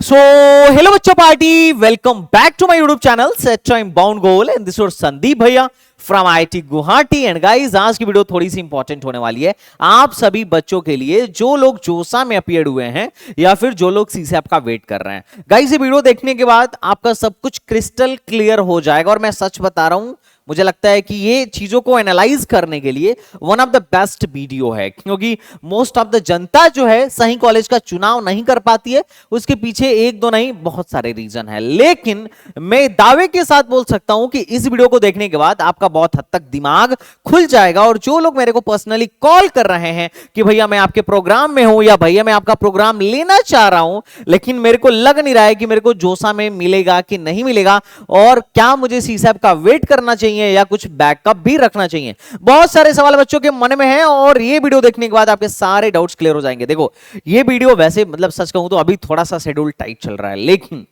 सो hello बच्चों party, welcome back to my YouTube channel set time bound goal and this is Sandeep भैया from IIT Guwahati. And guys, आज की video थोड़ी सी important होने वाली है आप सभी बच्चों के लिए जो लोग जोसा में अपीयर्ड हुए हैं या फिर जो लोग सीसैप का वेट कर रहे हैं। गाइस, ये वीडियो देखने के बाद आपका सब कुछ क्रिस्टल क्लियर हो जाएगा और मैं सच बता रहा हूं, मुझे लगता है कि ये चीजों को एनालाइज करने के लिए one of the best video है, क्योंकि मोस्ट ऑफ द जनता जो है सही कॉलेज का चुनाव नहीं कर पाती है। उसके पीछे एक दो नहीं, बहुत सारे रीजन है, लेकिन मैं दावे के साथ बोल सकता हूं कि इस वीडियो को देखने के बाद आपका बहुत हद तक दिमाग खुल जाएगा। और जो लोग मेरे को पर्सनली कॉल कर रहे हैं कि भैया मैं आपके प्रोग्राम में हूं या भैया मैं आपका प्रोग्राम लेना चाह रहा हूं, लेकिन मेरे को लग नहीं रहा है कि मेरे को जोसा में मिलेगा कि नहीं मिलेगा, और क्या मुझे सीसैप का वेट करना चाहिए या कुछ बैकअप भी रखना चाहिए, बहुत सारे सवाल बच्चों के मन में हैं। और ये वीडियो देखने के बाद आपके सारे डाउट्स क्लियर हो जाएंगे। देखो, ये वीडियो वैसे मतलब सच कहूं तो अभी थोड़ा सा शेड्यूल टाइट चल रहा है, लेकिन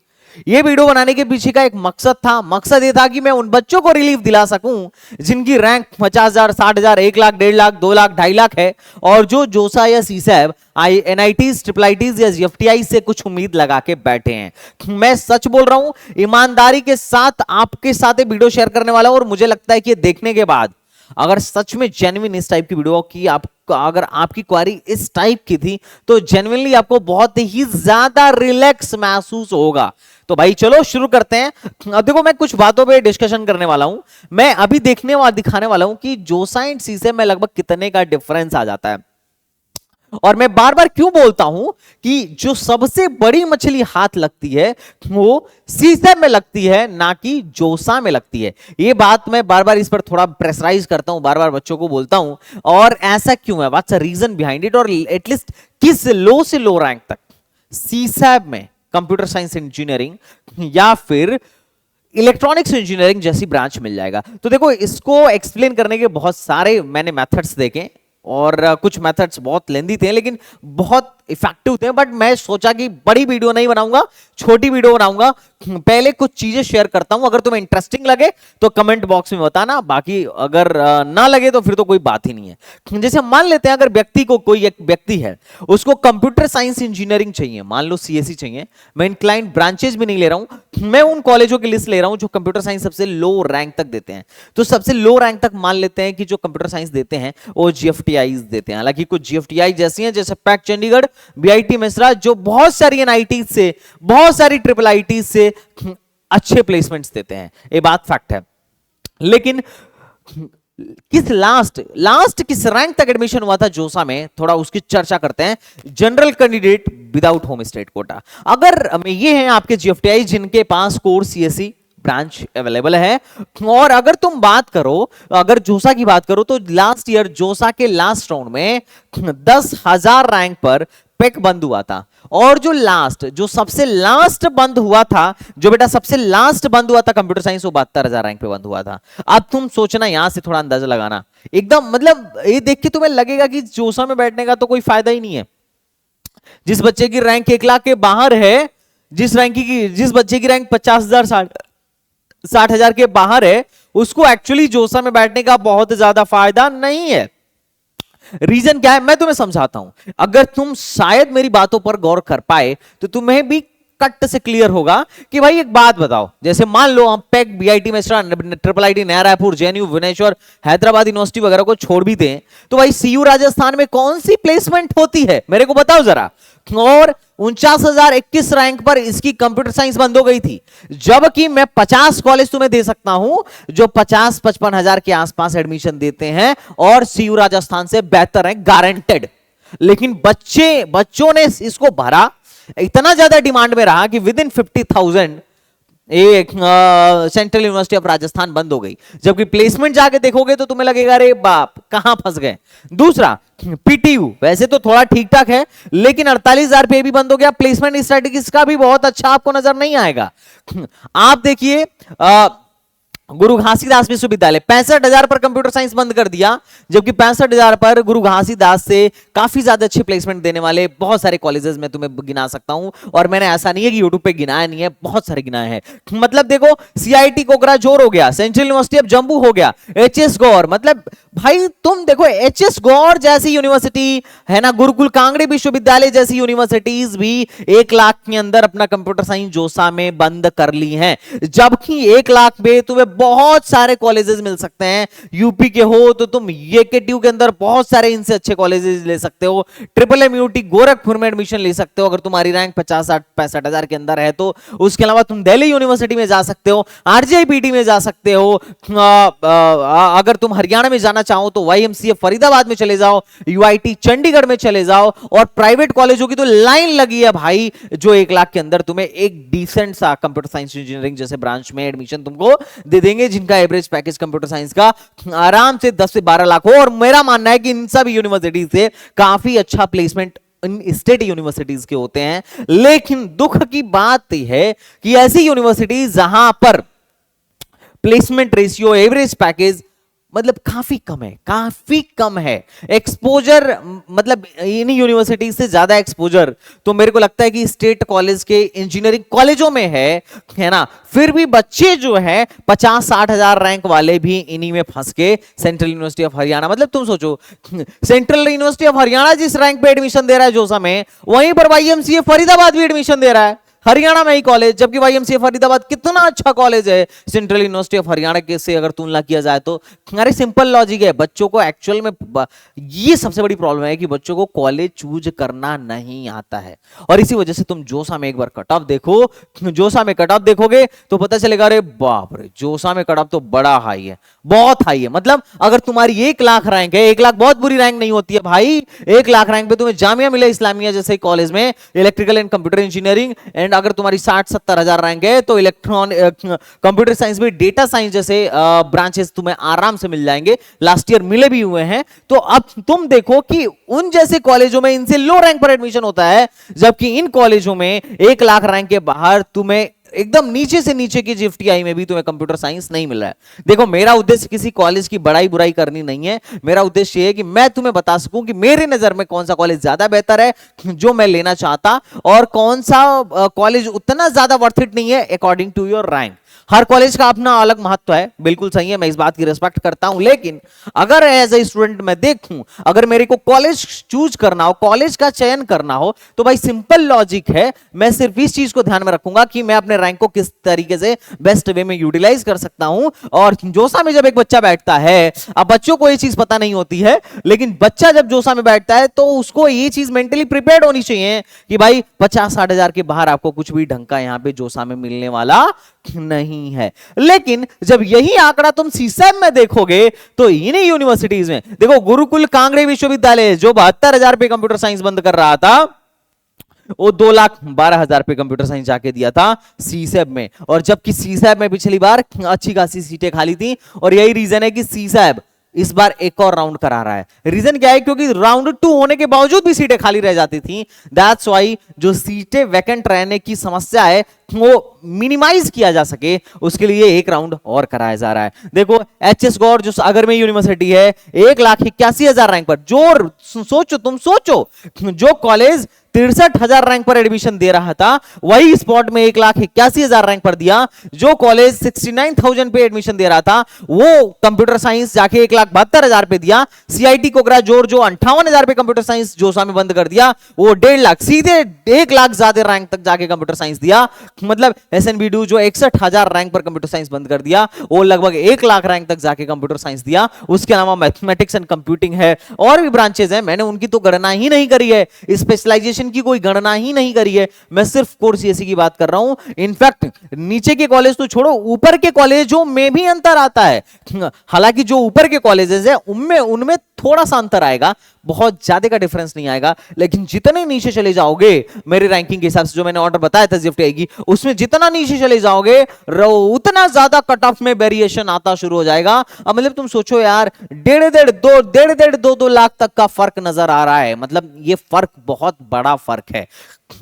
ये वीडियो बनाने के पीछे का एक मकसद था। मकसद ये था कि मैं उन बच्चों को रिलीफ दिला सकूं जिनकी रैंक 50,000, 60,000, 1 लाख, 1.5 लाख, 2 लाख, 2.5 लाख है, और जो जोसा या सीसैप, एनआईटीज, ट्रिपल आईटीज या जीएफटीआई से कुछ उम्मीद लगा के बैठे हैं। मैं सच बोल रहा हूं, ईमानदारी के साथ आपके साथ वीडियो शेयर करने वाला हूं, और मुझे लगता है कि देखने के बाद अगर सच में जेन्युइन इस टाइप की वीडियो की अगर आपकी क्वेरी इस टाइप की थी तो जेन्युइनली आपको बहुत ही ज्यादा रिलैक्स महसूस होगा। तो भाई चलो शुरू करते हैं। अब देखो, मैं कुछ बातों पे डिस्कशन करने वाला हूं। मैं अभी दिखाने वाला हूं कि जोसा एंड सीसैप में लगभग कितने का डिफरेंस आ जाता है। और मैं बार बार क्यों बोलता हूं कि जो सबसे बड़ी मछली हाथ लगती है वो सीसैप में लगती है, ना कि जोसा में लगती है। ये बात मैं बार बार इस पर थोड़ा प्रेशराइज करता हूं, बार बार बच्चों को बोलता हूं। और ऐसा क्यों है, what's the reason behind it, और एटलीस्ट किस लो से लो रैंक तक सीसैप में कंप्यूटर साइंस इंजीनियरिंग या फिर इलेक्ट्रॉनिक्स इंजीनियरिंग जैसी ब्रांच मिल जाएगा। तो देखो, इसको एक्सप्लेन करने के बहुत सारे मैंने मेथड्स देखे, और कुछ मेथड्स बहुत लेंदी थे लेकिन बहुत इफेक्टिव थे। बट मैं सोचा कि बड़ी वीडियो नहीं बनाऊंगा, छोटी वीडियो बनाऊंगा। पहले कुछ चीजें शेयर करता हूं, अगर तुम्हें इंटरेस्टिंग लगे तो कमेंट बॉक्स में बताना, बाकी अगर ना लगे तो फिर तो कोई बात ही नहीं है। जैसे मान लेते हैं, अगर व्यक्ति को, कोई एक व्यक्ति है, उसको कंप्यूटर साइंस इंजीनियरिंग चाहिए, मान लो सीएससी चाहिए। मैं इंक्लाइंड ब्रांचेस भी नहीं ले रहा हूं, मैं उन कॉलेजों की लिस्ट ले रहा हूं जो कंप्यूटर साइंस सबसे लो रैंक तक देते हैं। तो सबसे लो रैंक तक मान लेते हैं कि जो कंप्यूटर साइंस देते हैं वो जीएफटीआई देते हैं। हालांकि कुछ जीएफटीआई जैसी हैं, जैसे पैक चंडीगढ़, बीआईटी मिश्रा, जो बहुत सारी एनआईटी से, बहुत सारी ट्रिपल आईटी से अच्छे प्लेसमेंट्स देते हैं। ये बात फैक्ट है। लेकिन किस लास्ट किस रैंक तक एडमिशन हुआ था जोसा में, थोड़ा उसकी चर्चा करते हैं। General candidate without home state quota. अगर ये हैं आपके जीएफटीआई जिनके पास कोर सीएससी ब्रांच अवेलेबल है, और अगर तुम बात करो, अगर जोसा की बात करो, तो लास्ट ईयर जोसा के लास्ट राउंड में 10,000 रैंक पर पेक बंद हुआ था। और जो सबसे लास्ट बंद हुआ था, जो बेटा सबसे लास्ट बंद हुआ था कंप्यूटर साइंस, वो 72,000 रैंक पे बंद हुआ था। अब तुम सोचना, यहां से थोड़ा अंदाजा लगाना, एकदम मतलब ये देख के तुम्हें लगेगा कि जोसा में बैठने का तो कोई फायदा ही नहीं है। जिस बच्चे की रैंक 1 लाख के बाहर है, जिस बच्चे की रैंक 50,000, 60,000 के बाहर है, उसको एक्चुअली जोसा में बैठने का बहुत ज्यादा फायदा नहीं है। रीजन क्या है, मैं तुम्हें समझाता हूं। अगर तुम शायद मेरी बातों पर गौर कर पाए तो तुम्हें भी कट से क्लियर होगा कि भाई एक बात बताओ, जैसे मान लो हम pack, BIT Mishra, triple IT, नया रायपुर, जेएनयू, भुवनेश्वर, हैदराबाद यूनिवर्सिटी वगैरह को छोड़ भी दें, तो भाई सीयू राजस्थान में कौन सी प्लेसमेंट होती है, मेरे को बताओ जरा। और 49,021 रैंक पर इसकी कंप्यूटर साइंस बंद हो गई थी, जबकि मैं 50 कॉलेज तुम्हें दे सकता हूं जो 50-55,000 के आसपास एडमिशन देते हैं और सीयू राजस्थान से बेहतर है, गारंटेड। लेकिन बच्चों ने इसको भरा, इतना ज्यादा डिमांड में रहा कि विद इन 50,000 एक सेंट्रल यूनिवर्सिटी ऑफ राजस्थान बंद हो गई। जबकि प्लेसमेंट जाके देखोगे तो तुम्हें लगेगा अरे बाप, कहां फंस गए। दूसरा, पीटीयू वैसे तो थोड़ा ठीक ठाक है, लेकिन 48,000 पे भी बंद हो गया। प्लेसमेंट स्ट्रेटेजीज का भी बहुत अच्छा आपको नजर नहीं आएगा। आप देखिए, गुरु घासीदास विश्वविद्यालय 65,000 पर कंप्यूटर साइंस बंद कर दिया, जबकि 65,000 पर गुरु घासीदास से काफी ज्यादा अच्छे प्लेसमेंट देने वाले बहुत सारे कॉलेजेस में तुम्हें गिना सकता हूं। और मैंने ऐसा नहीं है कि यूट्यूब पे गिनाया नहीं है, बहुत सारे गिनाए हैं। मतलब देखो, सीआईटी कोकराझोर हो गया, सेंट्रल यूनिवर्सिटी ऑफ जम्मू हो गया, एचएस गौर, मतलब भाई तुम देखो एचएस गौर जैसी यूनिवर्सिटी है ना, गुरुकुल कांगड़े विश्वविद्यालय जैसी यूनिवर्सिटीज भी 1 लाख के अंदर अपना कंप्यूटर साइंस जोसा में बंद कर ली हैं, जबकि 1 लाख में तुम्हें बहुत सारे कॉलेजेस मिल सकते हैं। यूपी के हो तो तुम येकेटीयू के अंदर बहुत सारे इनसे अच्छे कॉलेजेस ले सकते हो, ट्रिपल एमयूटी गोरखपुर में एडमिशन ले सकते हो अगर तुम्हारी रैंक 50-60-65,000 के अंदर है तो। उसके अलावा तुम दिल्ली यूनिवर्सिटी में जा सकते हो, आरजेआईपीटी में जा सकते हो, अगर तुम हरियाणा में जाना चाहो तो वाईएमसीए फरीदाबाद में चले जाओ, यूआईटी चंडीगढ़ में चले जाओ, और प्राइवेट कॉलेजों की तो लाइन लगी है भाई, जो 1 लाख के अंदर तुम्हें एक डिसेंट सा कंप्यूटर साइंस इंजीनियरिंग जैसे ब्रांच में एडमिशन तुमको दे देंगे, जिनका एवरेज पैकेज कंप्यूटर साइंस का आराम से 10 से 12 लाख हो। और मेरा मानना है कि इन सब यूनिवर्सिटी से काफी अच्छा प्लेसमेंट इन स्टेट यूनिवर्सिटीज के होते हैं। लेकिन दुख की बात यह है कि ऐसी यूनिवर्सिटीज जहां पर प्लेसमेंट रेशियो, एवरेज पैकेज मतलब काफी कम है, एक्सपोजर मतलब इन यूनिवर्सिटी से ज्यादा एक्सपोजर तो मेरे को लगता है कि स्टेट कॉलेज के इंजीनियरिंग कॉलेजों में है ना। फिर भी बच्चे जो है 50-60 हजार रैंक वाले भी इन्हीं में फंस के सेंट्रल यूनिवर्सिटी ऑफ हरियाणा, मतलब तुम सोचो सेंट्रल यूनिवर्सिटी ऑफ हरियाणा जिस रैंक पे एडमिशन दे रहा है जोसा में, वहीं पर वाईएमसीए फरीदाबाद भी एडमिशन दे रहा है हरियाणा में ही कॉलेज, जबकि वाईएमसीए फरीदाबाद कितना अच्छा कॉलेज है सेंट्रल यूनिवर्सिटी ऑफ हरियाणा के से अगर तुलना किया जाए तो। अरे सिंपल लॉजिक है, बच्चों को एक्चुअल में ये सबसे बड़ी प्रॉब्लम है कि बच्चों को कॉलेज चूज करना नहीं आता है, और इसी वजह से तुम जोसा में एक बार कट ऑफ देखो, जोसा में कट ऑफ देखोगे तो पता चलेगा अरे बाप रे जोसा में कट ऑफ तो बड़ा हाई है, बहुत हाई है। मतलब अगर तुम्हारी 1 लाख रैंक है, 1 लाख बहुत बुरी रैंक नहीं होती है भाई, 1 लाख रैंक पे तुम्हें जामिया मिलिया इस्लामिया जैसे कॉलेज में electrical and computer engineering, and अगर तुम्हारी 60-70 हजार रैंक है तो इलेक्ट्रॉन कंप्यूटर साइंस में डेटा साइंस जैसे ब्रांचेस तुम्हें आराम से मिल जाएंगे, लास्ट ईयर मिले भी हुए हैं। तो अब तुम देखो कि उन जैसे कॉलेजों में इनसे लो रैंक पर एडमिशन होता है, जबकि इन कॉलेजों में 1 लाख रैंक के बाहर तुम्हें एकदम नीचे से नीचे की जीएफटीआई में भी तुम्हें कंप्यूटर साइंस नहीं मिल रहा है। देखो मेरा उद्देश्य किसी कॉलेज की बड़ाई बुराई करनी नहीं है, मेरा उद्देश्य ये है कि मैं तुम्हें बता सकूं कि मेरे नजर में कौन सा कॉलेज ज्यादा बेहतर है जो मैं लेना चाहता, और कौन सा कॉलेज उतना ज्यादा वर्थ इट नहीं है अकॉर्डिंग टू योर रैंक। हर कॉलेज का अपना अलग महत्व है, बिल्कुल सही है, मैं इस बात की रिस्पेक्ट करता हूं, लेकिन अगर एज ए स्टूडेंट मैं देखूं, अगर मेरे को कॉलेज चूज करना हो, कॉलेज का चयन करना हो, तो भाई सिंपल लॉजिक है, मैं सिर्फ इस चीज को ध्यान में रखूंगा कि मैं अपने रैंक को किस तरीके से बेस्ट वे में यूटिलाइज कर सकता हूं। और जोसा में जब एक बच्चा बैठता है, अब बच्चों को ये चीज पता नहीं होती है, लेकिन बच्चा जब जोसा में बैठता है तो उसको ये चीज मेंटली प्रिपेयर्ड होनी चाहिए कि भाई 50-60 हजार के बाहर आपको कुछ भी ढंग का यहां पे जोसा में मिलने वाला नहीं है। लेकिन जब यही आंकड़ा तुम सीसैब में देखोगे तो इन्हीं यूनिवर्सिटीज में देखो, गुरुकुल कांगड़े विश्वविद्यालय जो 72,000 पे कंप्यूटर साइंस बंद कर रहा था, वो 2,12,000 पे कंप्यूटर साइंस जाके दिया था सीसैब में, और जबकि सीसैब में पिछली बार अच्छी खासी सीटें खाली थी, और यही रीजन है कि सीसैब इस बार एक और राउंड करा रहा है। रीजन क्या है? क्योंकि राउंड 2 होने के बावजूद भी सीटें खाली रह जाती थी, दैट्स व्हाई जो सीटें वैकेंट रहने की समस्या है वो मिनिमाइज किया जा सके, उसके लिए एक राउंड और कराया जा रहा है। देखो एचएस गौर जो सागर में यूनिवर्सिटी है, 1,81,000 रैंक पर, जो सोचो तुम सोचो, जो कॉलेज 63,000 रैंक पर एडमिशन दे रहा था वही स्पॉट में 1,81,000 रैंक पर दिया। जो कॉलेज 69,000 पे एडमिशन दे रहा था वो कंप्यूटर साइंस जाके 1,72,000 पे दिया। सीआईटी कोकराझोर जो 58,000 पे कंप्यूटर साइंस जोसा में बंद कर दिया, वो 1.5 लाख सीधे 1 लाख ज्यादा रैंक तक जाके कंप्यूटर साइंस दिया। मतलब एसएनबीडू जो 61,000 रैंक पर कंप्यूटर साइंस बंद कर दिया, वो लगभग 1 लाख रैंक तक जाके कंप्यूटर साइंस दिया। उसके अलावा मैथमेटिक्स एंड कंप्यूटिंग है, और भी ब्रांचेस हैं, मैंने उनकी तो गणना ही नहीं करी है, स्पेशलाइजेशन की कोई गणना ही नहीं करी है, मैं सिर्फ कोर सीएसई की बात कर रहा हूं। इनफैक्ट नीचे के कॉलेज तो छोड़ो, ऊपर के कॉलेजों में भी अंतर आता है। हालांकि जो ऊपर के कॉलेजेस है उनमें थोड़ा सा अंतर आएगा, बहुत ज्यादा का डिफरेंस नहीं आएगा, लेकिन जितने नीचे चले जाओगे मेरी रैंकिंग के हिसाब से, जो मैंने ऑर्डर बताया था जीएफटी आएगी, उसमें जितना नीचे चले जाओगे उतना ज्यादा कट ऑफ में वेरिएशन आता शुरू हो जाएगा। अब मतलब तुम सोचो यार, 1.5-2 लाख तक का फर्क नजर आ रहा है, मतलब ये फर्क बहुत बड़ा फर्क है।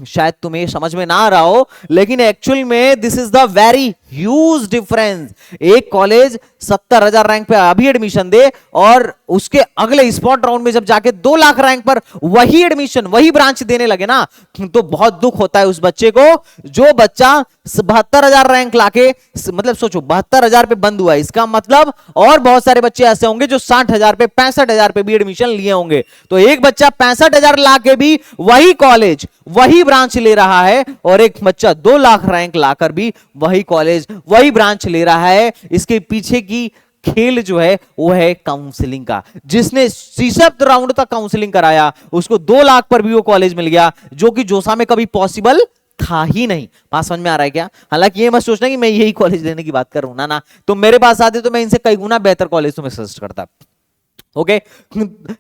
शायद तुम्हें समझ में ना आ रहा हो, लेकिन एक्चुअल में this is the very huge difference. एक कॉलेज 70,000 रैंक पे अभी एडमिशन दे और उसके अगले स्पॉट राउंड में जब जाके 2 लाख रैंक पर वही एडमिशन वही ब्रांच देने लगे ना, तो बहुत दुख होता है उस बच्चे को। जो बच्चा 72,000 रैंक लाके, मतलब सोचो 72,000 पे बंद हुआ, इसका मतलब और बहुत सारे बच्चे ऐसे होंगे जो 60,000 पे 65,000 पे भी एडमिशन लिए होंगे। तो एक बच्चा 65,000 लाके भी वही कॉलेज वही ब्रांच ले रहा है, और एक बच्चा 2 लाख रैंक लाकर भी वही कॉलेज वही ब्रांच ले रहा है। इसके पीछे की खेल जो है वो है काउंसलिंग का। जिसने 6 राउंड तक काउंसलिंग कराया उसको 2 लाख पर भी वो कॉलेज मिल गया, जो कि जोसा में कभी पॉसिबल था ही नहीं। बात समझ में आ रहा है क्या? हालांकि ये मत सोचना कि मैं यही कॉलेज लेने की बात कर रहा हूं, ना ना, तुम मेरे पास आते तो मैं इनसे कई गुना बेहतर कॉलेज तुम्हें सजेस्ट करता। ओके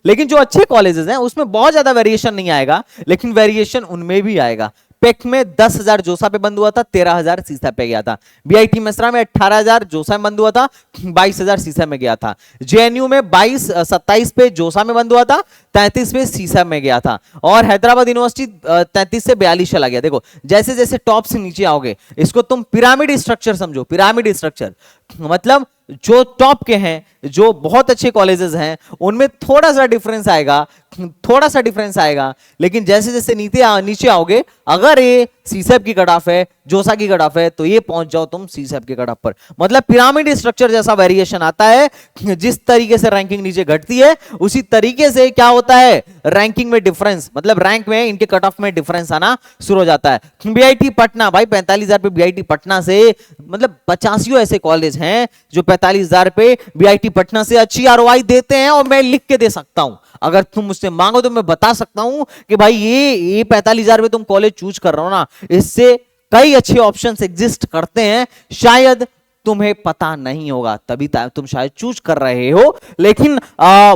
लेकिन जो अच्छे कॉलेजेस हैं उसमें बहुत ज्यादा वेरिएशन नहीं आएगा, लेकिन वेरिएशन उनमें भी आएगा। पेक में 10,000 जोसा पे बंद हुआ था, 13,000 सीसा पे गया था। बीआईटी मेसरा में 18,000 जोसा में बंद हुआ था, 22,000 सीसा में गया था। जेएनयू में 27 पे जोसा में बंद हुआ था, 33 पे सीसा में गया था। और हैदराबाद यूनिवर्सिटी 33 से 42 चला गया। देखो जैसे जैसे टॉप से नीचे आओगे, इसको तुम पिरामिड स्ट्रक्चर समझो। पिरामिड स्ट्रक्चर मतलब जो टॉप के हैं, जो बहुत अच्छे कॉलेजेस हैं, उनमें थोड़ा सा डिफरेंस आएगा, थोड़ा सा डिफरेंस आएगा। लेकिन जैसे जैसे नीचे आओगे, अगर ये सीसेप की कट ऑफ है, जोसा की कट ऑफ है, तो ये पहुंच जाओ तुम सीसेप की कट ऑफ पर। मतलब पिरामिड स्ट्रक्चर जैसा वेरिएशन आता है। जिस तरीके से रैंकिंग नीचे घटती है उसी तरीके से क्या होता है, रैंकिंग में डिफरेंस, मतलब रैंक में इनके कट ऑफ में डिफरेंस आना शुरू हो जाता है। बीआईटी पटना भाई 45,000 पे बीआईटी पटना से, मतलब 85 ऐसे कॉलेज हैं जो 45,000 पे बीआईटी पटना से अच्छी आरओआई देते हैं, और मैं लिख के दे सकता हूं। अगर तुम मुझसे मांगो तो मैं बता सकता हूं कि भाई ये 45,000 में तुम कॉलेज चूज कर रहे हो ना, इससे कई अच्छे ऑप्शंस एग्जिस्ट करते हैं। शायद तुम्हें पता नहीं होगा, तभी तुम शायद चूज कर रहे हो। लेकिन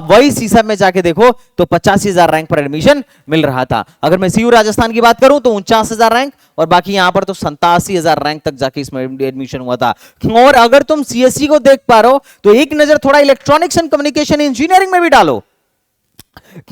वही सीसा में जाके देखो तो 85,000 रैंक पर एडमिशन मिल रहा था। अगर मैं सीयू राजस्थान की बात करूं तो 49,000 रैंक, और बाकी यहां पर तो 87,000 रैंक तक जाके इसमें एडमिशन हुआ था। और अगर तुम सीएससी को देख पा रहे हो तो एक नजर थोड़ा इलेक्ट्रॉनिक्स एंड कम्युनिकेशन इंजीनियरिंग में भी डालो।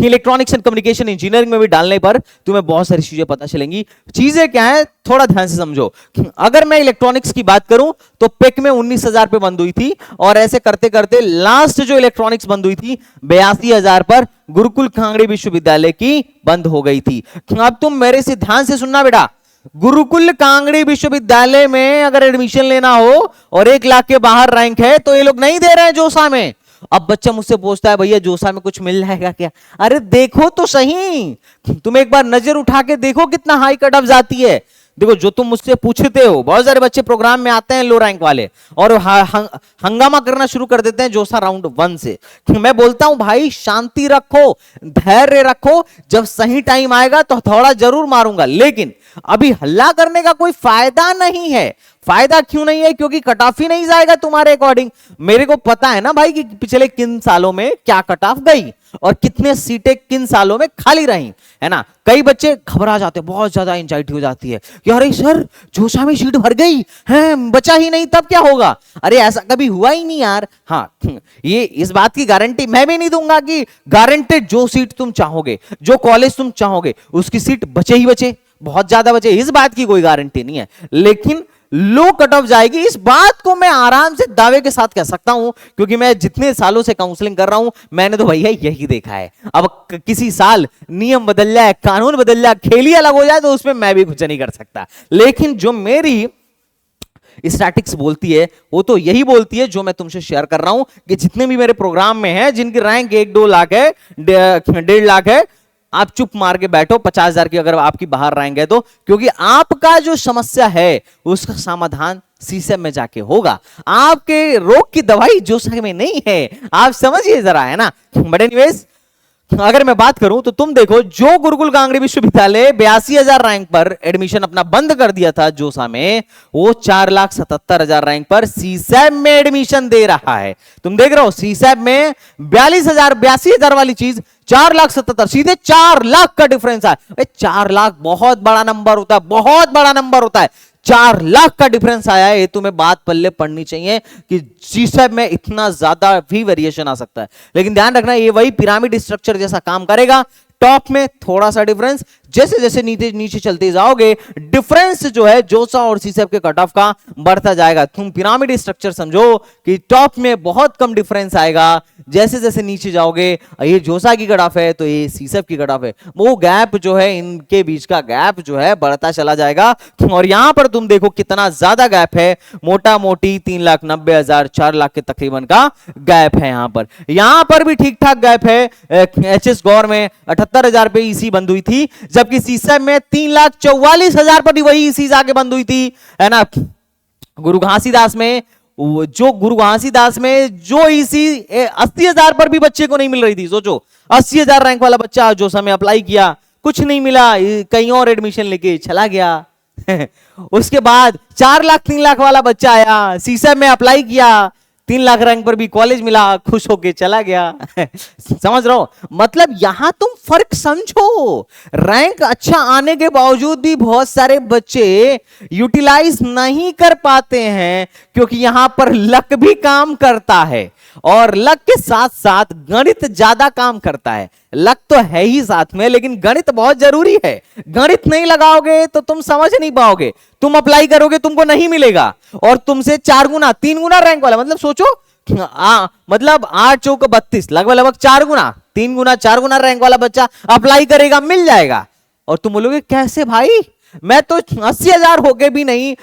इलेक्ट्रॉनिक्स एंड कम्युनिकेशन इंजीनियरिंग में भी डालने पर तुम्हें बहुत सारी चीजें पता चलेंगी। चीजें क्या है थोड़ा ध्यान से समझो। अगर मैं इलेक्ट्रॉनिक्स की बात करूं तो पेक में 19,000 पे बंद हुई थी, और ऐसे करते करते लास्ट जो इलेक्ट्रॉनिक्स बंद हुई थी 82,000 पर गुरुकुल कांगड़ी विश्वविद्यालय की बंद हो गई थी। अब तुम मेरे से ध्यान से सुनना बेटा, गुरुकुल कांगड़ी विश्वविद्यालय में अगर एडमिशन लेना हो और 1 लाख के बाहर रैंक है तो ये लोग नहीं दे रहे हैं जोसा में। अब बच्चा मुझसे पूछता है भैया जोसा में कुछ मिल जाएगा क्या? अरे देखो तो सही, तुम एक बार नजर उठा के देखो कितना हाई कट ऑफ जाती है। देखो जो तुम मुझसे पूछते हो, बहुत सारे बच्चे प्रोग्राम में आते हैं लो रैंक वाले और हंगामा करना शुरू कर देते हैं जोसा राउंड 1 से। मैं बोलता हूं भाई शांति रखो, धैर्य रखो, जब सही टाइम आएगा तो थोड़ा जरूर मारूंगा, लेकिन अभी हल्ला करने का कोई फायदा नहीं है। फायदा क्यों नहीं है? क्योंकि कट ऑफ ही नहीं जाएगा तुम्हारे अकॉर्डिंग। मेरे को पता है ना भाई कि पिछले किन सालों में क्या कट ऑफ गई और कितने सीटें किन सालों में खाली रही, है ना। कई बच्चे घबरा जाते हैं, बहुत ज्यादा एंजाइटी हो जाती है कि अरे सर जोसा में सीट भर गई है, बचा ही नहीं, तब क्या होगा? अरे ऐसा कभी हुआ ही नहीं यार। हाँ, ये इस बात की गारंटी मैं भी नहीं दूंगा कि गारंटेड जो सीट तुम चाहोगे, जो कॉलेज तुम चाहोगे उसकी सीट बचे ही बचे, बहुत ज्यादा बचे, इस बात की कोई गारंटी नहीं है। लेकिन लो कट ऑफ जाएगी, इस बात को मैं आराम से दावे के साथ कह सकता हूं, क्योंकि मैं जितने सालों से काउंसलिंग कर रहा हूं मैंने तो भैया यही देखा है। अब किसी साल नियम बदल जाए, कानून बदल जाए, खेल ही अलग हो जाए तो उसमें मैं भी कुछ नहीं कर सकता। लेकिन जो मेरी स्टैटिक्स बोलती है वो तो यही बोलती है जो मैं तुमसे शेयर कर रहा हूं कि जितने भी मेरे प्रोग्राम में है जिनकी रैंक 1-2 लाख है, 1.5 लाख है, आप चुप मार के बैठो 50,000 की अगर आपकी बाहर रैंक है तो, क्योंकि आपका जो समस्या है उसका समाधान सीसेम में जाके होगा। आपके रोग की दवाई जोसा में नहीं है, आप समझिए जरा, है ना। बट एनीवेज अगर मैं बात करूं तो तुम देखो, जो गुरुकुल कांगड़ी विश्वविद्यालय 82,000 रैंक पर एडमिशन अपना बंद कर दिया था जोसा में, वो 4,77,000 रैंक पर सीसैब में एडमिशन दे रहा है। तुम देख रहे हो सीसैब में 82,000 वाली चीज 4,77,000, सीधे 4 लाख का डिफरेंस है। 4 लाख बहुत बड़ा नंबर होता है, बहुत बड़ा नंबर होता है। 4 लाख का डिफरेंस आया है, ये तुम्हें बात पल्ले पड़नी चाहिए कि सीसैब में इतना ज्यादा भी वेरिएशन आ सकता है। लेकिन ध्यान रखना ये वही पिरामिड स्ट्रक्चर जैसा काम करेगा। टॉप में थोड़ा सा डिफरेंस, जैसे जैसे नीचे नीचे चलते जाओगे डिफरेंस जो है जोसा और सीसेप के कट ऑफ का बढ़ता जाएगा। तुम पिरामिड स्ट्रक्चर समझो कि टॉप में बहुत कम डिफरेंस आएगा, जैसे जैसे नीचे जाओगे ये जोसा की कट ऑफ है तो ये सीसेप की कट ऑफ है, वो गैप जो है इनके बीच का गैप जो है बढ़ता चला जाएगा। और यहां पर तुम देखो कितना ज्यादा गैप है, मोटा मोटी 3,90,000 4 लाख के तकरीबन का गैप है। यहां पर भी ठीक ठाक गैप है। एचएस गौर में 78,000 पे ईसी बंद हुई थी, जबकि सीसेप में 3,44,000 पर वही ईसी जाके बंद हुई थी, है ना। गुरु घासीदास में जो ईसी 80,000 पर भी बच्चे को नहीं मिल रही थी। सोचो 80,000 रैंक वाला बच्चा जो समय अप्लाई किया, कुछ नहीं मिला, कहीं और एडमिशन लेके चला गया। उसके बाद 4 लाख 3 लाख वाला बच्चा आया, सीसेप में अप्लाई किया, 3 लाख रैंक पर भी कॉलेज मिला, खुश होके चला गया। समझ रहे हो, मतलब यहां तुम फर्क समझो। रैंक अच्छा आने के बावजूद भी बहुत सारे बच्चे यूटिलाइज नहीं कर पाते हैं, क्योंकि यहां पर लक भी काम करता है और लक के साथ साथ गणित ज्यादा काम करता है। लक तो है ही साथ में, लेकिन गणित बहुत जरूरी है। गणित नहीं लगाओगे तो तुम समझ नहीं पाओगे, तुम अप्लाई करोगे तुमको नहीं मिलेगा, और तुमसे 4 गुना 3 गुना रैंक वाला, मतलब सोचो मतलब 8 चौक 32, लगभग 4 गुना 3 गुना 4 गुना रैंक वाला बच्चा अप्लाई करेगा, मिल जाएगा। और तुम बोलोगे कैसे भाई, मैं तो 80,000 होके भी नहीं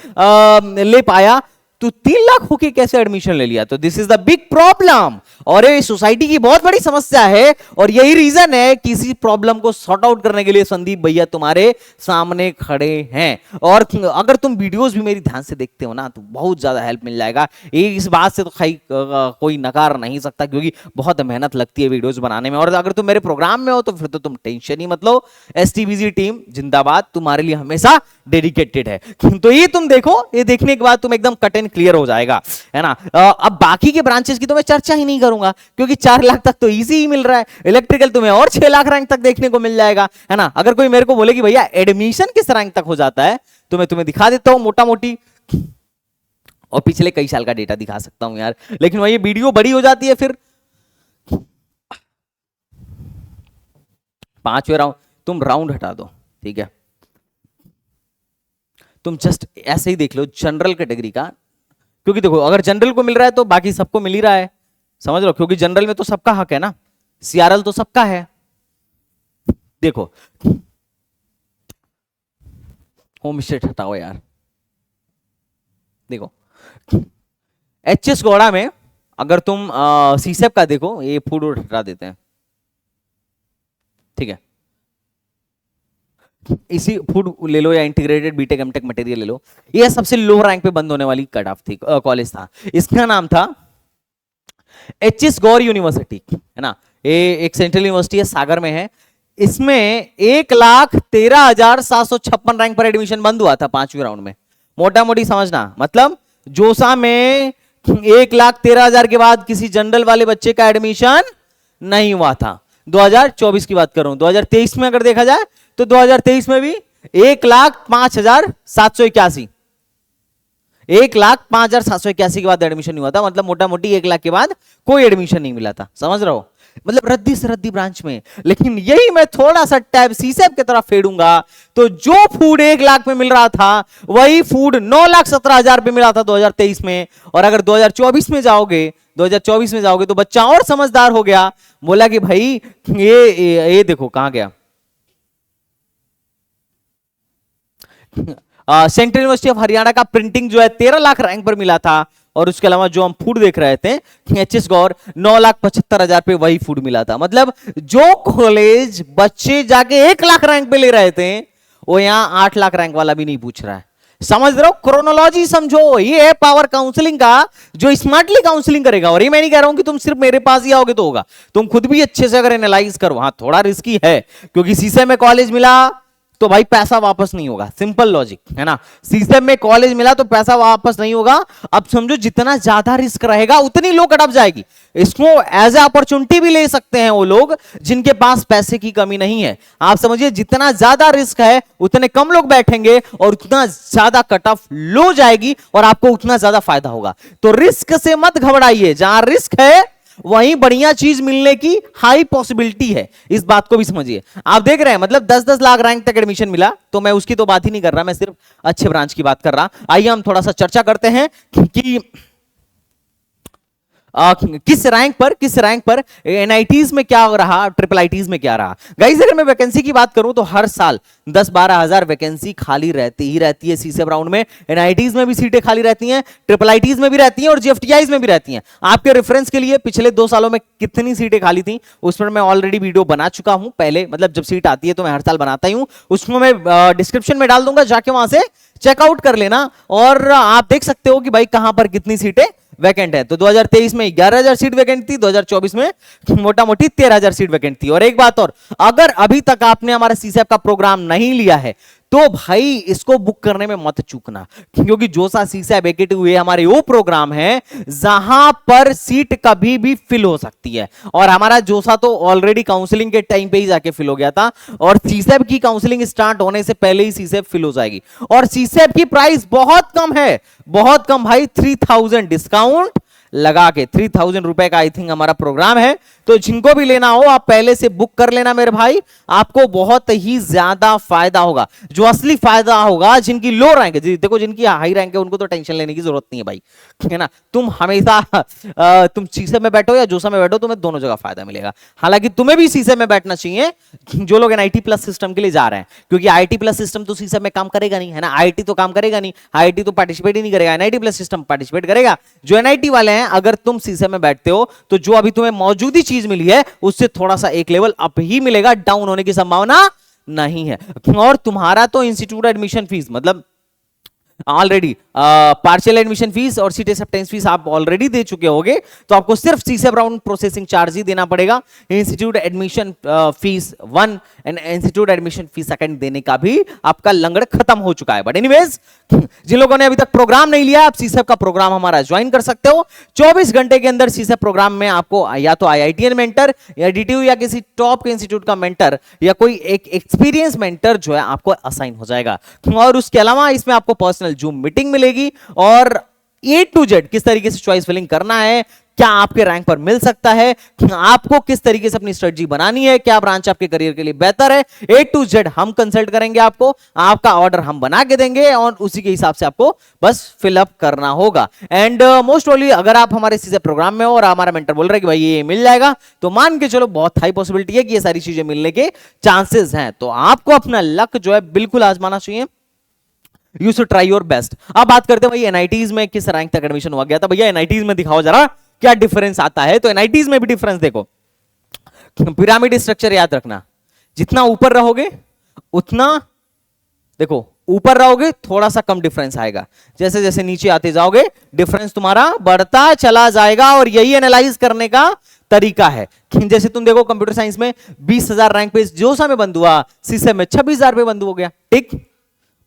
ले पाया, तो 3 लाख होके कैसे एडमिशन ले लिया? तो this is the big problem, और ये सोसाइटी की बहुत बड़ी समस्या है। और यही रीजन है कि इसी प्रॉब्लम को सॉर्ट आउट करने के लिए संदीप भैया तुम्हारे सामने खड़े हैं। और अगर तुम वीडियोस भी मेरी ध्यान से देखते हो ना, तो बहुत ज्यादा हेल्प मिल जाएगा। ये इस बात से तो कोई नकार नहीं सकता, क्योंकि बहुत मेहनत लगती है वीडियोस बनाने में। और अगर तुम मेरे प्रोग्राम में हो तो फिर तो तुम टेंशन ही मत लो, एसटीबीजी टीम जिंदाबाद, तुम्हारे लिए हमेशा डेडिकेटेड है। तो ये तुम देखो, ये देखने के बाद तुम एकदम कट एंड क्लियर हो जाएगा, है ना। अब बाकी के ब्रांचेस की तो मैं चर्चा ही नहीं करूंगा, क्योंकि 4 लाख तक तो इजी ही मिल रहा है। इलेक्ट्रिकल तुम्हें और 6 लाख रैंक तक देखने को मिल जाएगा, है ना। अगर कोई मेरे को बोले कि भैया एडमिशन किस रैंक तक हो जाता है, तो मैं तुम्हें दिखा देता हूं मोटा मोटी, और पिछले कई साल का डेटा दिखा सकता हूं यार, लेकिन वही वीडियो बड़ी हो जाती है। फिर 5वें राउंड, तुम राउंड हटा दो, ठीक है, तुम जस्ट ऐसे ही देख लो जनरल कैटेगरी का, क्योंकि देखो अगर जनरल को मिल रहा है तो बाकी सबको मिल ही रहा है, समझ लो, क्योंकि जनरल में तो सबका हक है ना, सीआरएल तो सबका है। देखो होम स्टेट हटाओ यार, देखो एचएस गौड़ा में अगर तुम सीसेप का देखो, ये फूड हटा देते हैं, ठीक है, इसी फूड ले लो या इंटीग्रेटेड बीटेक एमटेक मटेरियल ले लो, ये सबसे लो रैंक पे बंद होने वाली कट ऑफ थी, कॉलेज था, इसका नाम था एचएस गौर यूनिवर्सिटी, है ना। ये एक सेंट्रल यूनिवर्सिटी है, सागर में है। इसमें 1,13,756 रैंक पर एडमिशन बंद हुआ था 5वें राउंड में। मोटा मोटी समझना, मतलब जोसा में 1,13,000 के बाद किसी जनरल वाले बच्चे का एडमिशन नहीं हुआ था। 2024 की बात कर रहा हूं, 2023 में अगर देखा जाए तो 2023 में भी 1,05,781 1,05,781 के बाद एडमिशन नहीं हुआ था, मतलब मोटा मोटी 1 लाख के बाद कोई एडमिशन नहीं मिला था, समझ रहे हो, मतलब रद्दी से रद्दी ब्रांच में। लेकिन यही मैं थोड़ा सा टैब सीसेप की तरफ फेडूंगा, तो जो फूड 1 लाख में मिल रहा था वही फूड 9,17,000 पे मिला था 2023 में। और अगर 2024 में जाओगे तो बच्चा और समझदार हो गया, बोला कि भाई ये देखो कहां गया, सेंट्रल यूनिवर्सिटी ऑफ हरियाणा का प्रिंटिंग जो है 13 लाख रैंक पर मिला था। और उसके अलावा जो हम फूड देख रहे थे एचएस गौर 9,75,000 पे वही फूड मिला था। मतलब जो कॉलेज बच्चे जाके 1 लाख रैंक पे ले रहे थे, वो यहां 8 लाख रैंक वाला भी नहीं पूछ रहा है। समझ रहे हो, क्रोनोलॉजी समझो, ये है पावर काउंसलिंग का, जो स्मार्टली काउंसलिंग करेगा। और ये मैं नहीं कह रहा हूं कि तुम सिर्फ मेरे पास ही आओगे तो होगा, तुम खुद भी अच्छे से अगर एनालाइज करो। हाँ थोड़ा रिस्की है, क्योंकि सीसे में कॉलेज मिला तो भाई पैसा वापस नहीं होगा, सिंपल लॉजिक है ना। सीसेम में कॉलेज मिला तो पैसा वापस नहीं होगा। अब समझो जितना ज्यादा रिस्क रहेगा उतनी लो कट ऑफ जाएगी। इसको एज ए अपॉर्चुनिटी भी ले सकते हैं वो लोग जिनके पास पैसे की कमी नहीं है। आप समझिए जितना ज्यादा रिस्क है उतने कम लोग बैठेंगे और उतना ज्यादा कट ऑफ लो जाएगी और आपको उतना ज्यादा फायदा होगा। तो रिस्क से मत घबराइए, जहां रिस्क है वहीं बढ़िया चीज मिलने की हाई पॉसिबिलिटी है। इस बात को भी समझिए। आप देख रहे हैं मतलब 10-10 लाख रैंक तक एडमिशन मिला, तो मैं उसकी तो बात ही नहीं कर रहा, मैं सिर्फ अच्छे ब्रांच की बात कर रहा। आइए हम थोड़ा सा चर्चा करते हैं कि किस रैंक पर एनआईटीज में क्या हो रहा, ट्रिपल आईटीज में क्या रहा। गाइस अगर मैं वैकेंसी की बात करूं तो हर साल 10-12 हजार वैकेंसी खाली रहती ही रहती है। सीसेब राउंड में एनआईटीज में भी सीटें खाली रहती हैं, ट्रिपल आईटीज में भी रहती हैं और जीएफटीआईज में भी रहती हैं। आपके रेफरेंस के लिए पिछले 2 सालों में कितनी सीटें खाली थी उस पर मैं ऑलरेडी वीडियो बना चुका हूं पहले, मतलब जब सीट आती है तो मैं हर साल बनाता ही हूं, उसको मैं डिस्क्रिप्शन में डाल दूंगा, जाके वहां से चेकआउट कर लेना और आप देख सकते हो कि भाई कहां पर कितनी सीटें वैकेंट है। तो 2023 में 11,000 सीट वैकेंट थी, 2024 में मोटा मोटी 13,000 सीट वैकेंट थी। और एक बात और, अगर अभी तक आपने हमारे सीसेप का प्रोग्राम नहीं लिया है तो भाई इसको बुक करने में मत चूकना, क्योंकि जोसा सीसेप एकेटी हुए हमारे वो प्रोग्राम है जहां पर सीट कभी भी फिल हो सकती है। और हमारा जोसा तो ऑलरेडी काउंसलिंग के टाइम पे ही जाके फिल हो गया था और सीसेप की काउंसलिंग स्टार्ट होने से पहले ही सीसेप फिल हो जाएगी। और सीसेप की प्राइस बहुत कम है, बहुत कम भाई, 3,000 डिस्काउंट लगा के 3,000 रुपए का आई थिंक हमारा प्रोग्राम है। तो जिनको भी लेना हो आप पहले से बुक कर लेना मेरे भाई, आपको बहुत ही ज्यादा फायदा होगा। जो असली फायदा होगा जिनकी लो रैंक है, देखो जिनकी हाई रैंक है उनको तो टेंशन लेने की जरूरत नहीं है भाई, है ना। तुम हमेशा तुम सीसे में बैठो या जोसा में बैठो, तुम्हें दोनों जगह फायदा मिलेगा। हालांकि तुम्हें भी सीसे में बैठना चाहिए जो लोग एनआईटी प्लस सिस्टम के लिए जा रहे हैं, क्योंकि आईटी प्लस सिस्टम तो सीसे में काम करेगा नहीं, है ना। आईटी तो काम करेगा नहीं, आईटी तो पार्टिसिपेट ही नहीं करेगा, एनआईटी प्लस सिस्टम पार्टिसिपेट करेगा। जो एनआईटी वाले हैं, अगर तुम सीसे में बैठते हो तो जो अभी तुम्हें मौजूदी चीज मिली है उससे थोड़ा सा एक लेवल अप ही मिलेगा, डाउन होने की संभावना नहीं है। और तुम्हारा तो इंस्टीट्यूट एडमिशन फीस मतलब ऑलरेडी पार्शियल एडमिशन फीस और सीट एक्सेप्टेंस फीस आप ऑलरेडी दे चुके होगे, तो आपको सिर्फ सीसेप राउंड प्रोसेसिंग चार्ज ही देना पड़ेगा। Institute admission fees 1 and institute admission fees 2 देने का भी आपका लंगड़ खत्म हो चुका है। बट एनीवेज, जिन लोगों ने अभी तक प्रोग्राम नहीं लिया, आप सीसेप का प्रोग्राम हमारा ज्वाइन कर सकते हो। 24 घंटे के अंदर सीसेप प्रोग्राम में आपको या तो आईआईटीएन मेंटर या डीटीयू या किसी टॉप के इंस्टीट्यूट का मेंटर या कोई एक एक्सपीरियंस मेंटर जो है आपको असाइन हो जाएगा। और उसके अलावा इसमें आपको पर्सनल जूम मीटिंग मिलेगी और A to Z किस तरीके से चॉइस फिलिंग करना है, क्या आपके रैंक पर मिल सकता है, आपको किस तरीके से अपनी स्ट्रेटजी बनानी है, क्या ब्रांच आपके करियर के लिए बेहतर है, A to Z हम कंसल्ट करेंगे आपको, आपका ऑर्डर हम बना के देंगे और उसी के हिसाब से आपको बस फिलअप करना होगा। एंड मोस्ट ओनली अगर आप हमारे सीधे प्रोग्राम में हो और हमारा मेंटर बोल रहे कि भाई ये मिल जाएगा, तो मान के चलो बहुत हाई पॉसिबिलिटी है कि ये सारी चीजें मिलने के चांसेस हैं। तो आपको अपना लक जो है बिल्कुल आजमाना चाहिए। You should try your best. अब बात करते हैं भाई एनआईटीज में किस रैंक तक एडमिशन हुआ गया था। भैया एनआईटीज में दिखाओ जरा क्या डिफरेंस आता है। तो एनआईटीज में भी डिफरेंस देखो, पिरामिड स्ट्रक्चर याद रखना, जितना ऊपर रहोगे उतना, देखो ऊपर रहोगे थोड़ा सा कम डिफरेंस आएगा, जैसे जैसे नीचे आते जाओगे डिफरेंस तुम्हारा बढ़ता चला जाएगा। और यही एनालाइज करने का तरीका है। जैसे तुम देखो कंप्यूटर साइंस में 20,000 रैंक पे जोसा में बंद हुआ, सीसे में 26,000 पे बंद हो गया, ठीक,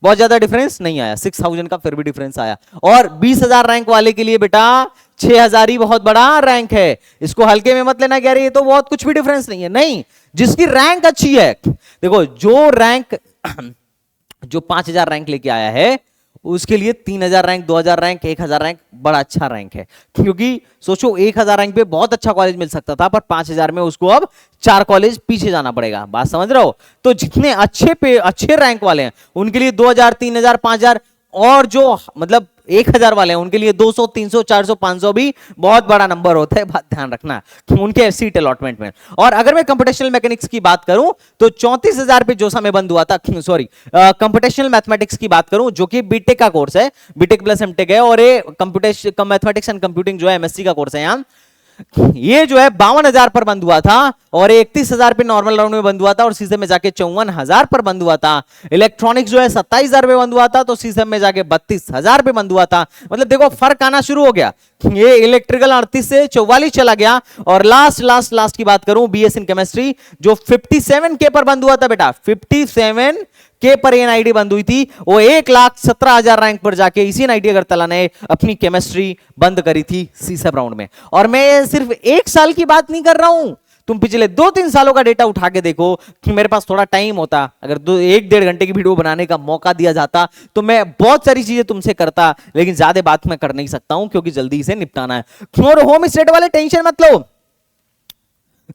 बहुत ज्यादा डिफरेंस नहीं आया, 6,000 का फिर भी डिफरेंस आया। और 20,000 रैंक वाले के लिए बेटा 6,000 ही बहुत बड़ा रैंक है, इसको हल्के में मत लेना, कह रहे ये तो बहुत कुछ भी डिफरेंस नहीं है। नहीं, जिसकी रैंक अच्छी है, देखो जो रैंक जो 5,000 रैंक लेके आया है उसके लिए 3,000 रैंक, 2,000 रैंक, 1,000 रैंक बड़ा अच्छा रैंक है। क्योंकि सोचो 1,000 रैंक पे बहुत अच्छा कॉलेज मिल सकता था, पर 5,000 में उसको अब 4 कॉलेज पीछे जाना पड़ेगा। बात समझ रहे हो। तो जितने अच्छे रैंक वाले हैं उनके लिए 2,000, 3,000, 5,000, और जो मतलब 1,000 वाले हैं उनके लिए 200, 300, 400, 500 भी बहुत बड़ा नंबर होता है। बात ध्यान रखना उनके सीट अलॉटमेंट में। और अगर मैं कंप्यूटेशनल मैकेनिक्स की बात करूं तो 34,000 पे जोसा में बंद हुआ था। सॉरी, कंप्यूटेशनल मैथमेटिक्स की बात करूं जो कि बीटेक का कोर्स है, बीटेक प्लस एमटेक है, और ये कंप्यूटेशन मैथमेटिक्स एंड कंप्यूटिंग जो है एमएससी का कोर्स है यहां, ये जो है 52,000 पर बंद हुआ था और 31,000 पे नॉर्मल राउंड में बंद हुआ था और सीजन में जाके 54,000 पर बंद हुआ था। इलेक्ट्रॉनिक्स जो है 27,000 पे बंद हुआ था तो सीजन में जाके 32,000 पे बंद हुआ था। मतलब देखो फर्क आना शुरू हो गया। ये इलेक्ट्रिकल 38 से 44 चला गया। और लास्ट की बात करूं बीएस इन केमिस्ट्री जो 57 के पर बंद हुआ था बेटा, 57 के पर एनआईटी बंद हुई थी, वो 1,17,000 रैंक पर जाके इसी एनआईटी अगरतला ने अपनी केमिस्ट्री बंद करी थी सीसब राउंड में। और मैं सिर्फ 1 साल की बात नहीं कर रहा हूं, तुम पिछले 2-3 सालों का डेटा उठा के देखो कि मेरे पास थोड़ा टाइम होता, अगर 1-1.5 घंटे की वीडियो बनाने का मौका दिया जाता तो मैं बहुत सारी चीजें तुमसे करता, लेकिन ज्यादा बात मैं कर नहीं सकता हूं क्योंकि जल्दी से निपटाना है। और होम स्टेट वाले टेंशन मत लो,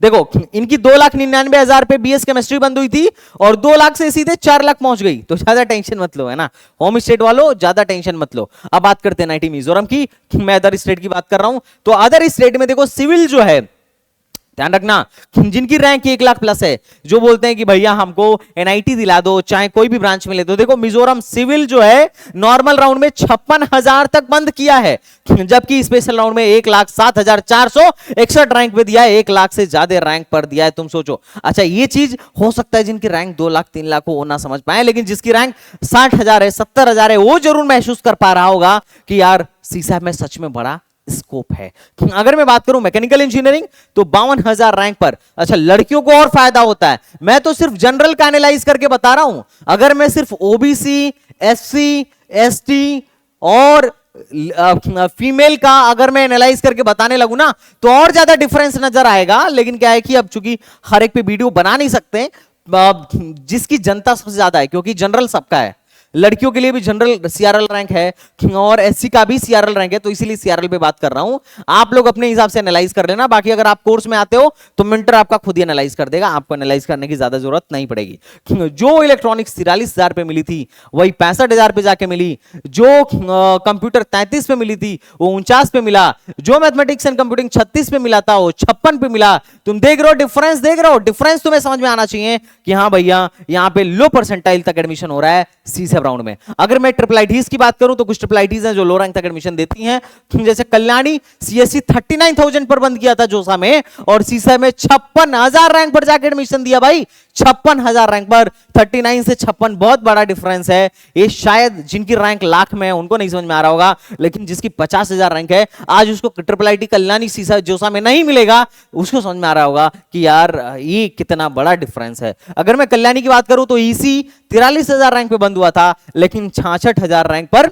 देखो इनकी 2,99,000 पे बीएस केमिस्ट्री बंद हुई थी और 2 लाख से सीधे 4 लाख पहुंच गई। तो ज्यादा टेंशन मत लो, है ना होम स्टेट वालों, ज्यादा टेंशन मत लो। अब बात करते हैं नाइटी मिजोरम की, मैं अदर स्टेट की बात कर रहा हूं। तो अदर स्टेट में देखो सिविल जो है, ध्यान रखना, जिनकी रैंक 1 लाख प्लस है, जो बोलते हैं कि भैया हमको एनआईटी दिला दो, चाहे कोई भी ब्रांच में ले दो। देखो मिजोरम सिविल जो है नॉर्मल राउंड में 56,000 तक बंद किया है, जबकि स्पेशल राउंड में 1,07,461 रैंक पे दिया है, 1 लाख से ज्यादा रैंक पर दिया है। तुम सोचो, अच्छा ये चीज हो सकता है जिनकी रैंक 2 लाख 3 लाख हो ना समझ पाए, लेकिन जिसकी रैंक 60,000 है 70,000 है, वो जरूर महसूस कर पा रहा होगा कि यार सीसैट में सच में बड़ा स्कोप है। अगर मैं बात करूं मैकेनिकल इंजीनियरिंग तो 52,000 रैंक पर। अच्छा लड़कियों को और फायदा होता है, मैं तो सिर्फ जनरल का एनालाइज करके बता रहा हूं। अगर मैं सिर्फ ओबीसी, एससी, एसटी और फीमेल का अगर मैं एनालाइज करके बताने लगूं ना तो और ज्यादा डिफरेंस नजर आएगा। लेकिन क्या है कि अब चूंकि हर एक पे वीडियो बना नहीं सकते, जिसकी जनता सबसे ज्यादा है, क्योंकि जनरल सबका है, लड़कियों के लिए भी जनरल सीआरएल रैंक है और एससी का भी सीआरएल रैंक है, तो इसीलिए सीआरएल पे बात कर रहा हूं। आप लोग अपने हिसाब से एनालाइज कर लेना, बाकी अगर आप कोर्स में आते हो तो मिंटर आपका खुद ही एनालाइज कर देगा, आपको एनालाइज करने की ज्यादा जरूरत नहीं पड़ेगी। जो इलेक्ट्रॉनिक्स 43,000 पे मिली थी वही 65,000 पे जाके मिली, जो कंप्यूटर 33 पे मिली थी वो 49 पे मिला, जो मैथमेटिक्स एंड कंप्यूटिंग 36 पे मिला था वो 56 पे मिला। तुम देख रहे हो डिफरेंस, देख रहे हो डिफरेंस, तुम्हें समझ में आना चाहिए कि हाँ भैया यहां पे लो परसेंटाइल तक एडमिशन हो रहा है सीसेब राउंड में। अगर मैं ट्रिपल आईटीज की बात करूं तो कुछ ट्रिपल आईटीज हैं जो लो रैंक तक एडमिशन देती हैं, जैसे कल्याणी सीएससी 39,000 पर बंद किया था जोसा में, और सीसेब में 56,000 रैंक पर जाकर एडमिशन दिया भाई, 56,000 रैंक पर। 39 से 56 बहुत बड़ा डिफरेंस है। ये शायद जिनकी रैंक लाख में है उनको नहीं समझ में आ रहा होगा, लेकिन जिसकी 50,000 रैंक है आज उसको ट्रिपल आईटी कल्याणी सीसा जोसा में नहीं मिलेगा, उसको समझ में आ रहा होगा कि यार ये कितना बड़ा डिफरेंस है। अगर मैं कल्याणी की बात करूं तो ईसी 43,000 रैंक पे बंद हुआ था, लेकिन 66,000 रैंक पर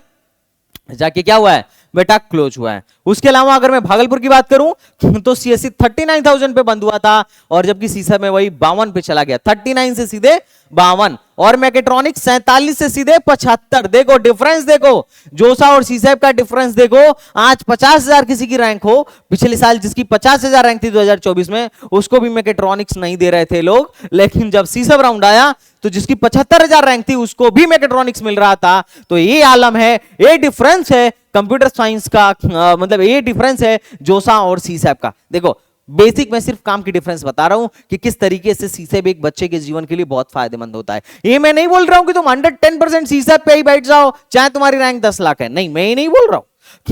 जाके क्या हुआ है बेटा, क्लोज हुआ है। उसके अलावा अगर मैं भागलपुर की बात करूं तो सीएससी 39,000 पे बंद हुआ था, और जबकि सीसा में वही 52 पे चला गया, 39 से सीधे 52, और मैकेट्रॉनिक्स 47 से सीधे 75। देखो डिफरेंस, देखो जोसा और सीसेब का डिफरेंस देखो। आज 50,000 किसी की रैंक हो, पिछले साल जिसकी 50,000 रैंक थी 2024 में उसको भी मैकेट्रॉनिक्स नहीं दे रहे थे लोग, लेकिन जब सीसेब राउंड आया तो जिसकी 75,000 रैंक थी उसको भी मैकेट्रॉनिक्स मिल रहा था। तो ये आलम है, ये डिफरेंस है कंप्यूटर साइंस का, मतलब ये डिफरेंस है जोसा और सीसेब का। देखो बेसिक मैं सिर्फ काम की डिफरेंस बता रहा हूं कि किस तरीके से सीसेब एक बच्चे के जीवन के लिए बहुत फायदेमंद होता है। ये मैं नहीं बोल रहा हूं कि तुम 110% सीसेब पे ही बैठ जाओ चाहे तुम्हारी रैंक 10 लाख है, नहीं मैं ये नहीं बोल रहा हूं।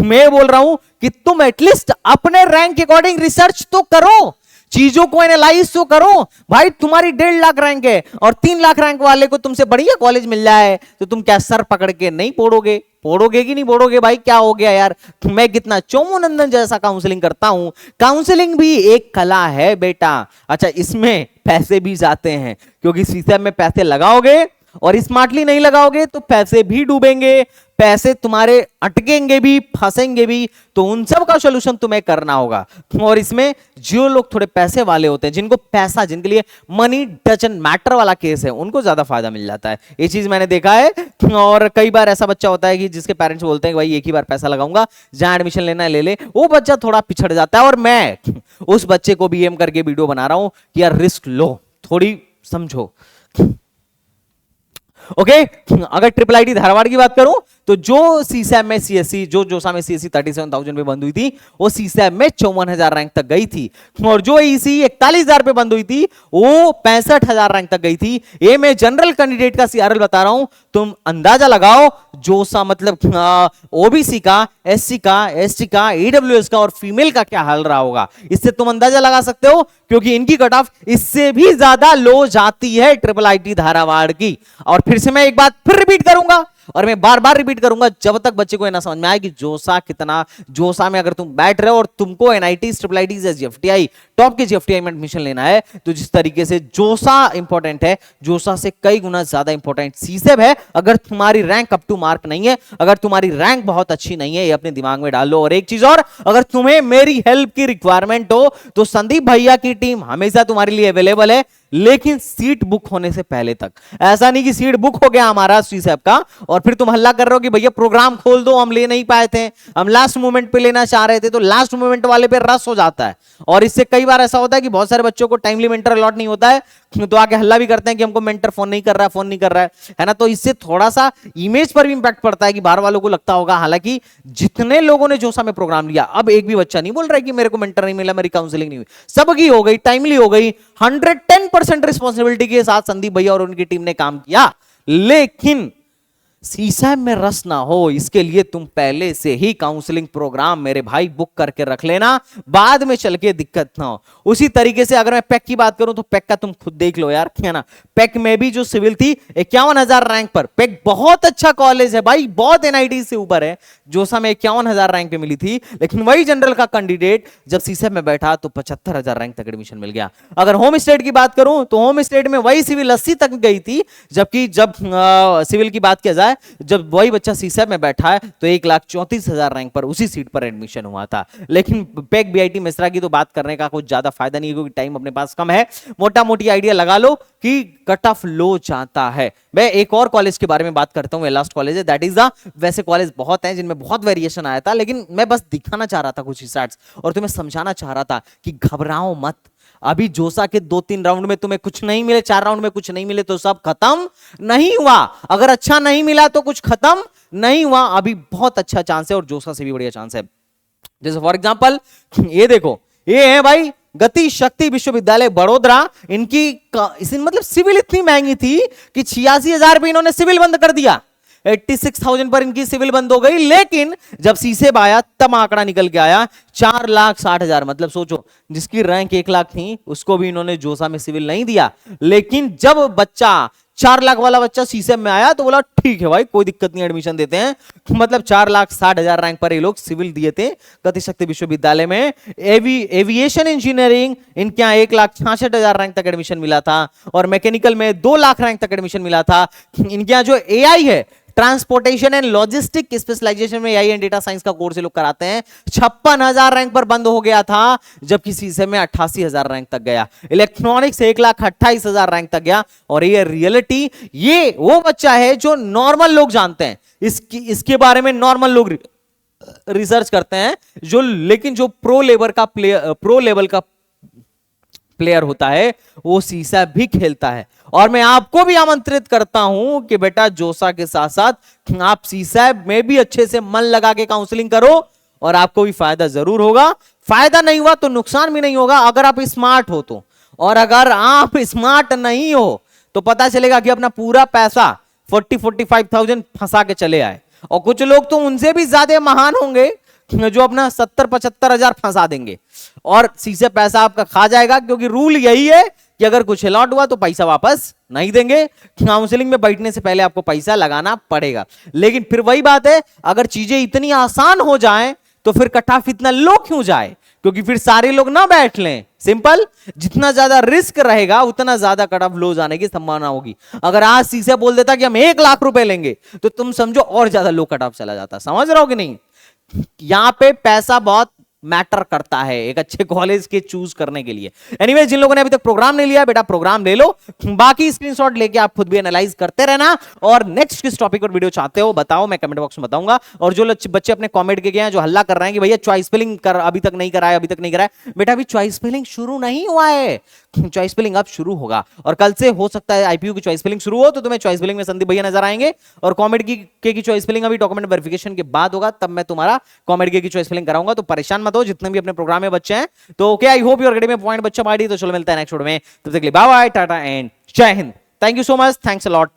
मैं बोल रहा हूं कि तुम एटलीस्ट अपने रैंक के अकॉर्डिंग रिसर्च तो करो, चीजों को एनालाइज तो करो। भाई तुम्हारी 1.5 लाख रैंक है और 3 लाख रैंक वाले को तुमसे बढ़िया कॉलेज मिल जाए तो तुम क्या सर पकड़ के नहीं पोड़ोगे? पोड़ोगे कि नहीं पोड़ोगे? भाई क्या हो गया यार, मैं कितना चोमोनंदन जैसा काउंसलिंग करता हूं। काउंसलिंग भी एक कला है बेटा। अच्छा इसमें पैसे भी जाते हैं, क्योंकि सीसेब में पैसे लगाओगे और स्मार्टली नहीं लगाओगे तो पैसे भी डूबेंगे, पैसे तुम्हारे अटकेंगे भी, फंसेंगे भी, तो उन सब का सॉल्यूशन तुम्हें करना होगा। और इसमें जो लोग थोड़े पैसे वाले होते हैं, जिनको पैसा, जिनके लिए मनी डजंट मैटर वाला केस है, उनको ज्यादा फायदा मिल जाता है। ये चीज मैंने देखा है। और कई बार ऐसा बच्चा होता है कि जिसके पेरेंट्स बोलते हैं कि भाई एक ही बार पैसा लगाऊंगा, जहां एडमिशन लेना है ले ले, वो बच्चा थोड़ा पिछड़ जाता है। और मैं उस बच्चे को भी एम करके वीडियो बना रहा हूं कि यार रिस्क लो, थोड़ी समझो। ओके अगर ट्रिपल आईटी धारवाड़ की बात करूं तो जो सीसैब में सीएससी, जो जोसा में सीएससी 37,000 पे बंद हुई थी वो सीसैब में 54,000 रैंक तक गई थी, और जो ईसी 41,000 पे बंद हुई थी वो 65,000 रैंक तक गई थी। ये मैं जनरल कैंडिडेट का सीआरएल बता रहा हूं, तुम अंदाजा लगाओ जोसा मतलब ओबीसी का, एससी का, एसटी का, ईडब्ल्यूएस का और फीमेल का क्या हाल रहा होगा। इससे तुम अंदाजा लगा सकते हो, क्योंकि इनकी कट ऑफ इससे भी ज्यादा लो जाती है ट्रिपल आईटी धारावाड़ की। और फिर से मैं एक बात फिर रिपीट करूंगा, और मैं बार बार रिपीट करूंगा जब तक बच्चे को ना समझ में आए कि जोसा कितना, जोसा में अगर तुम बैठ रहे हो और तुमको NIT, triple IT, GFTI, top के जीएफटीआई में एडमिशन लेना है, तो जिस तरीके से जोसा इंपॉर्टेंट है, जोसा से कई गुना ज्यादा इंपॉर्टेंट सीसेब है। अगर तुम्हारी रैंक अप टू मार्क नहीं है, अगर तुम्हारी रैंक बहुत अच्छी नहीं है, ये अपने दिमाग में डाल लो। और एक चीज और, अगर तुम्हें मेरी हेल्प की रिक्वायरमेंट हो तो संदीप भैया की टीम हमेशा तुम्हारे लिए अवेलेबल है, लेकिन सीट बुक होने से पहले तक। ऐसा नहीं कि सीट बुक हो गया हमारा सीसेब का और और फिर तुम हल्ला कर रहे हो कि भैया प्रोग्राम खोल दो, हम ले नहीं पाए थे, हम लास्ट मोमेंट पे लेना चाह रहे थे। तो लास्ट मोमेंट वाले पे रस हो जाता है, और इससे कई बार ऐसा होता है कि बहुत सारे बच्चों को टाइमली मेंटर अलॉट नहीं होता है, तो आके हल्ला भी करते हैं कि हमको मेंटर फोन नहीं कर रहा है, फोन नहीं कर रहा है ना। तो इससे थोड़ा सा इमेज पर भी इंपैक्ट पड़ता है कि बाहर वालों को लगता होगा। हालांकि जितने लोगों ने जोसा में प्रोग्राम लिया, अब एक भी बच्चा नहीं बोल रहा है कि मेरे को मेंटर नहीं मिला, मेरी काउंसलिंग नहीं हुई, सबकी हो गई, टाइमली हो गई, 110% रिस्पॉन्सिबिलिटी के साथ संदीप भैया और उनकी टीम ने काम किया। लेकिन सीसैम में रस ना हो, इसके लिए तुम पहले से ही काउंसलिंग प्रोग्राम मेरे भाई बुक करके रख लेना, बाद में चल के दिक्कत ना हो। उसी तरीके से अगर मैं पैक की बात करूं तो पैक का तुम खुद देख लो यार, है ना। पैक में भी जो सिविल थी 51,000 रैंक पर, पैक बहुत अच्छा कॉलेज है भाई, बहुत एनआईटी से ऊपर है। जोसा में 51,000 रैंक पे मिली थी, लेकिन वही जनरल का कैंडिडेट जब सीसैम में बैठा तो 75,000 रैंक तक एडमिशन मिल गया। अगर होम स्टेट की बात करूं तो होम स्टेट में वही सिविल 80 तक गई थी, जबकि जब सिविल की बात किया जाए, जब वही बच्चा सीसैम में बैठा है तो 1,34,000 रैंक पर उसी सीट पर एडमिशन हुआ था। लेकिन पैक बीआईटी मिश्रा की तो बात करने का कुछ ज्यादा फायदा नहीं है, क्योंकि टाइम अपने पास कम है। मोटा मोटी आइडिया लगा लो कि कट ऑफ लो जाता है। मैं एक और कॉलेज के बारे में बात करता हूं, लास्ट कॉलेज है, दैट इज द, वैसे कॉलेज बहुत हैं जिनमें बहुत वेरिएशन आया था, लेकिन मैं बस दिखाना चाह रहा था कुछ स्टार्ट्स, और तुम्हें समझाना चाह रहा था कि घबराओ मत। अभी जोसा के 2-3 राउंड में तुम्हें कुछ नहीं मिले, 4 राउंड में कुछ नहीं मिले तो सब खत्म नहीं हुआ। अगर अच्छा नहीं मिला तो कुछ खत्म नहीं हुआ, अभी बहुत अच्छा चांस है, और जोसा से भी बढ़िया चांस है। जैसे फॉर एग्जांपल ये देखो, ये है भाई गति शक्ति विश्वविद्यालय बड़ोदरा। इनकी मतलब सिविल इतनी महंगी थी कि 86,000 पे इन्होंने सिविल बंद कर दिया, 86,000 पर इनकी सिविल बंद हो गई। लेकिन जब सीसेब आया तब आंकड़ा निकल के आया 4,60,000। मतलब सोचो, जिसकी रैंक 1 लाख थी उसको भी इन्होंने जोसा में सिविल नहीं दिया। लेकिन जब बच्चा 4 लाख वाला बच्चा सीसेब में आया तो बोला ठीक है भाई, कोई दिक्कत नहीं, एडमिशन देते हैं। मतलब 4,60,000 रैंक पर ये लोग सिविल दिए थे गतिशक्ति विश्वविद्यालय में। एविएशन इंजीनियरिंग इनके यहाँ 1,66,000 रैंक तक एडमिशन मिला था, और मैकेनिकल में 2 लाख रैंक तक एडमिशन मिला था। इनके यहाँ जो एआई है, ट्रांसपोर्टेशन एंड लॉजिस्टिक स्पेशलाइजेशन में एआई एंड डेटा साइंस का कोर्स लोग कराते हैं, 56,000 रैंक पर बंद हो गया था, जबकि सीसेम में 88,000 रैंक तक गया। इलेक्ट्रॉनिक्स 1,28,000 रैंक तक गया। और ये रियलिटी, ये वो बच्चा है जो नॉर्मल लोग जानते हैं, इसके बारे में नॉर्मल लोग रिसर्च करते हैं, जो लेकिन जो प्रो लेवल का प्लेयर होता है वो सीसैब भी खेलता है। और मैं आपको भी आमंत्रित करता हूं कि बेटा जोसा के साथ साथ आप सीसैब में भी अच्छे से मन लगा के काउंसलिंग करो, और आपको भी फायदा जरूर होगा। फायदा नहीं हुआ तो नुकसान भी नहीं होगा, अगर आप स्मार्ट हो तो। और अगर आप स्मार्ट नहीं हो तो पता चलेगा कि अपना पूरा पैसा 40-45,000 फंसा के चले आए, और कुछ लोग तो उनसे भी ज्यादा महान होंगे जो अपना 70-75,000 फंसा देंगे, और सीधे पैसा आपका खा जाएगा। क्योंकि रूल यही है कि अगर कुछ अलॉट हुआ तो पैसा वापस नहीं देंगे। काउंसलिंग में बैठने से पहले आपको पैसा लगाना पड़ेगा। लेकिन फिर वही बात है, अगर चीजें इतनी आसान हो जाएं तो फिर कट ऑफ इतना लो क्यों जाए, क्योंकि फिर सारे लोग ना बैठ लें। सिंपल, जितना ज्यादा रिस्क रहेगा उतना ज्यादा कट ऑफ लो जाने की संभावना होगी। अगर आज सीसे बोल देता कि हम 1 लाख रुपए लेंगे तो तुम समझो और ज्यादा लो कट ऑफ चला जाता। समझ रहे हो कि नहीं? यहां पे पैसा बहुत मैटर करता है एक अच्छे कॉलेज के चूज करने के लिए। एनीवे, जिन लोगों ने अभी तक प्रोग्राम नहीं लिया, बेटा प्रोग्राम ले लो, बाकी स्क्रीनशॉट लेके आप खुद भी एनालाइज करते रहना। और नेक्स्ट किस टॉपिक पर वीडियो चाहते हो बताओ, मैं कमेंट बॉक्स में बताऊंगा। और जो बच्चे अपने कमेंट के गए हैं, जो हल्ला कर रहे हैं कि भैया चॉइस फिलिंग कर अभी तक नहीं कराया, अभी तक नहीं कराया, बेटा अभी चॉइस फिलिंग शुरू नहीं हुआ है, चॉइस फिलिंग अब शुरू होगा। और कल से हो सकता है आईपीयू की चॉइस फिलिंग शुरू हो, तो तुम्हें चॉइस फिलिंग में संदीप भैया नजर आएंगे। और कॉमेड की चॉइस फिलिंग अभी डॉक्यूमेंट वेरिफिकेशन के बाद होगा, तब मैं तुम्हारा कॉमेड की चॉइस फिलिंग कराऊंगा। तो परेशान मत हो, जितने भी अपने प्रोग्राम में बच्चे हैं। तो okay, I hope you are getting my point बच्चा पार्टी। तो चलो मिलता है नेक्स्ट वीडियो में, तब तक के लिए बाय बाय, टाटा एंड जय Hind. Thank you so much, thanks a lot.